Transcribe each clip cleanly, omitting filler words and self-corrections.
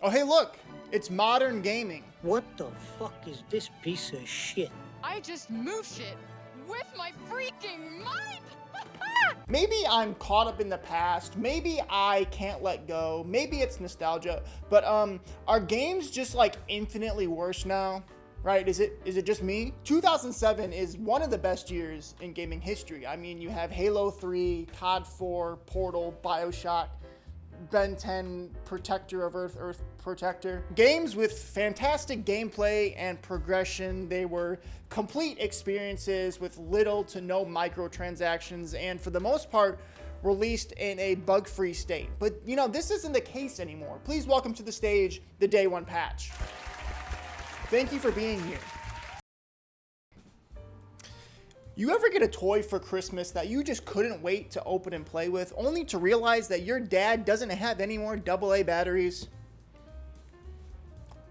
Oh, hey, look, it's Modern Gaming. What the fuck is this piece of shit? I just move shit with my freaking mind. Maybe I'm caught up in the past. Maybe I can't let go. Maybe it's nostalgia. But are games just like infinitely worse now? Right? Is it just me? 2007 is one of the best years in gaming history. I mean, you have Halo 3, COD 4, Portal, BioShock, Ben 10, Protector of Earth, Earth Protector. Games with fantastic gameplay and progression. They were complete experiences with little to no microtransactions, and for the most part, released in a bug-free state. But you know, this isn't the case anymore. Please welcome to the stage the Day 1 patch. Thank you for being here. You ever get a toy for Christmas that you just couldn't wait to open and play with, only to realize that your dad doesn't have any more AA batteries?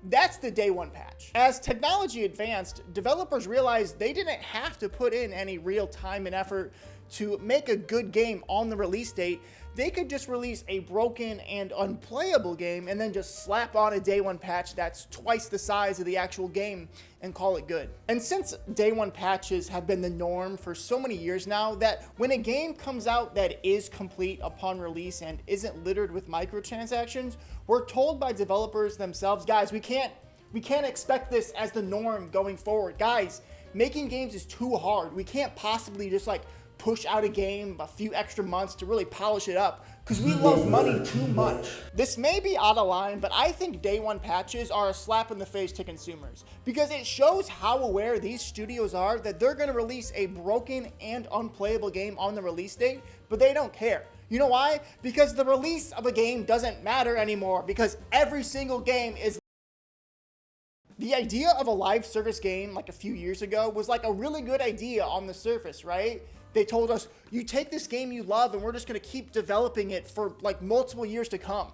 That's the Day 1 patch. As technology advanced, developers realized they didn't have to put in any real time and effort to make a good game on the release date. They could just release a broken and unplayable game and then just slap on a Day 1 patch that's twice the size of the actual game and call it good. And since Day 1 patches have been the norm for so many years now, that when a game comes out that is complete upon release and isn't littered with microtransactions, we're told by developers themselves, guys, we can't expect this as the norm going forward. Guys, making games is too hard. We can't possibly just like push out a game a few extra months to really polish it up because we love money too much. This may be out of line, but I think Day 1 patches are a slap in the face to consumers because it shows how aware these studios are that they're going to release a broken and unplayable game on the release date, but they don't care. You know why? Because the release of a game doesn't matter anymore because every single game is. The idea of a live service game like a few years ago was like a really good idea on the surface, right? They told us, you take this game you love and we're just gonna keep developing it for like multiple years to come.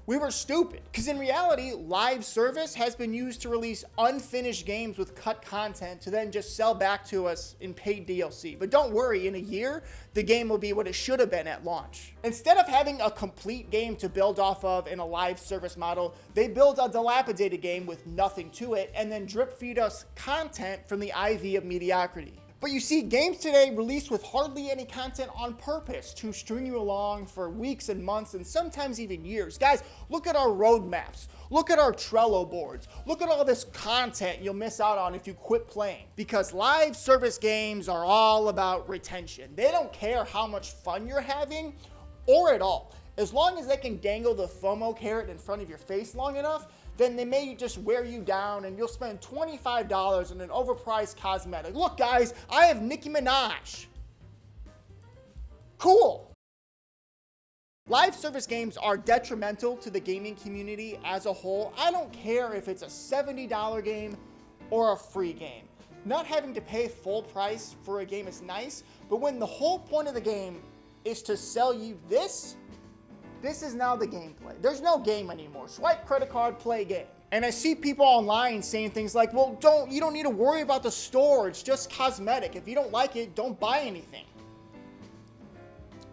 We were stupid, because in reality, live service has been used to release unfinished games with cut content to then just sell back to us in paid DLC. But don't worry, in a year, the game will be what it should have been at launch. Instead of having a complete game to build off of in a live service model, they build a dilapidated game with nothing to it and then drip feed us content from the IV of mediocrity. But you see, games today release with hardly any content on purpose to string you along for weeks and months and sometimes even years. Guys, look at our roadmaps. Look at our Trello boards. Look at all this content you'll miss out on if you quit playing. Because live service games are all about retention. They don't care how much fun you're having or at all. As long as they can dangle the FOMO carrot in front of your face long enough, then they may just wear you down and you'll spend $25 on an overpriced cosmetic. Look guys, I have Nicki Minaj. Cool. Live service games are detrimental to the gaming community as a whole. I don't care if it's a $70 game or a free game. Not having to pay full price for a game is nice, but when the whole point of the game is to sell you this is now the gameplay. There's no game anymore. Swipe credit card, play game. And I see people online saying things like, well, you don't need to worry about the store. It's just cosmetic. If you don't like it, don't buy anything.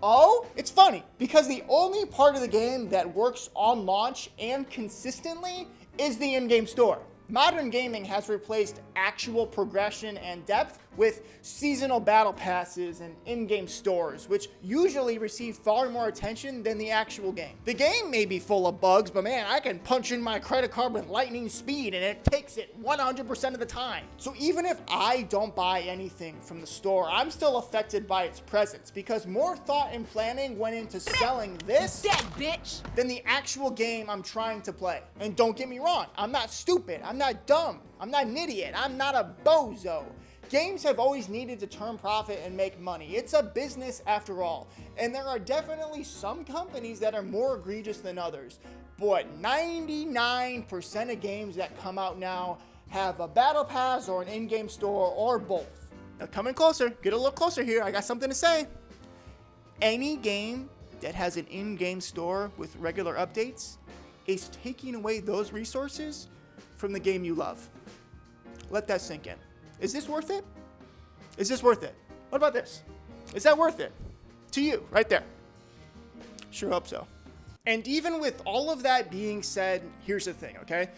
Oh, it's funny because the only part of the game that works on launch and consistently is the in-game store. Modern gaming has replaced actual progression and depth with seasonal battle passes and in-game stores, which usually receive far more attention than the actual game. The game may be full of bugs, but man, I can punch in my credit card with lightning speed and it takes it 100% of the time. So even if I don't buy anything from the store, I'm still affected by its presence because more thought and planning went into selling this Dead bitch. than the actual game I'm trying to play. And don't get me wrong, I'm not stupid, I'm not dumb, I'm not an idiot, I'm not a bozo. Games have always needed to turn profit and make money. It's a business after all. And there are definitely some companies that are more egregious than others. But 99% of games that come out now have a battle pass or an in-game store or both. Now come in closer, get a little closer here, I got something to say. Any game that has an in-game store with regular updates is taking away those resources from the game you love. Let that sink in. Is this worth it? Is this worth it? What about this? Is that worth it? To you, right there. Sure hope so. And even with all of that being said, here's the thing, okay?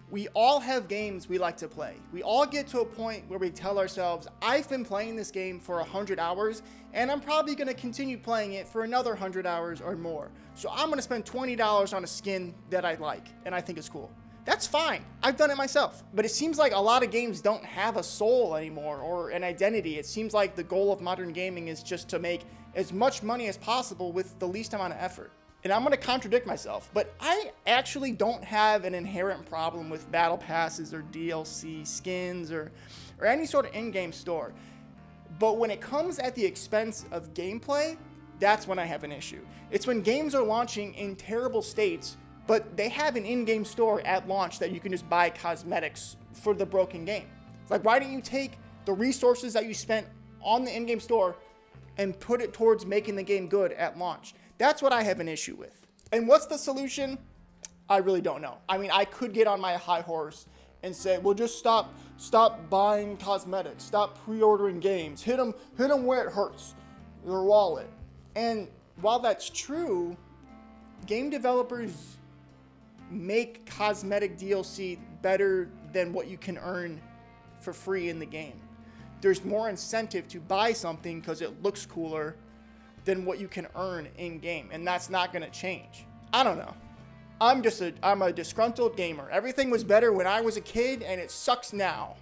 We all have games we like to play. We all get to a point where we tell ourselves, I've been playing this game for 100 hours, and I'm probably gonna continue playing it for another 100 hours or more. So I'm gonna spend $20 on a skin that I like, and I think it's cool. That's fine. I've done it myself. But it seems like a lot of games don't have a soul anymore or an identity. It seems like the goal of modern gaming is just to make as much money as possible with the least amount of effort. And I'm going to contradict myself, but I actually don't have an inherent problem with battle passes or DLC skins or any sort of in-game store. But when it comes at the expense of gameplay, that's when I have an issue. It's when games are launching in terrible states, but they have an in-game store at launch that you can just buy cosmetics for the broken game. It's like, why don't you take the resources that you spent on the in-game store and put it towards making the game good at launch? That's what I have an issue with. And what's the solution? I really don't know. I mean, I could get on my high horse and say, well, just stop buying cosmetics, stop pre-ordering games, hit them where it hurts, your wallet. And while that's true, game developers make cosmetic DLC better than what you can earn for free in the game. There's more incentive to buy something because it looks cooler than what you can earn in game, and that's not going to change. I don't know. I'm a disgruntled gamer. Everything was better when I was a kid, and it sucks now.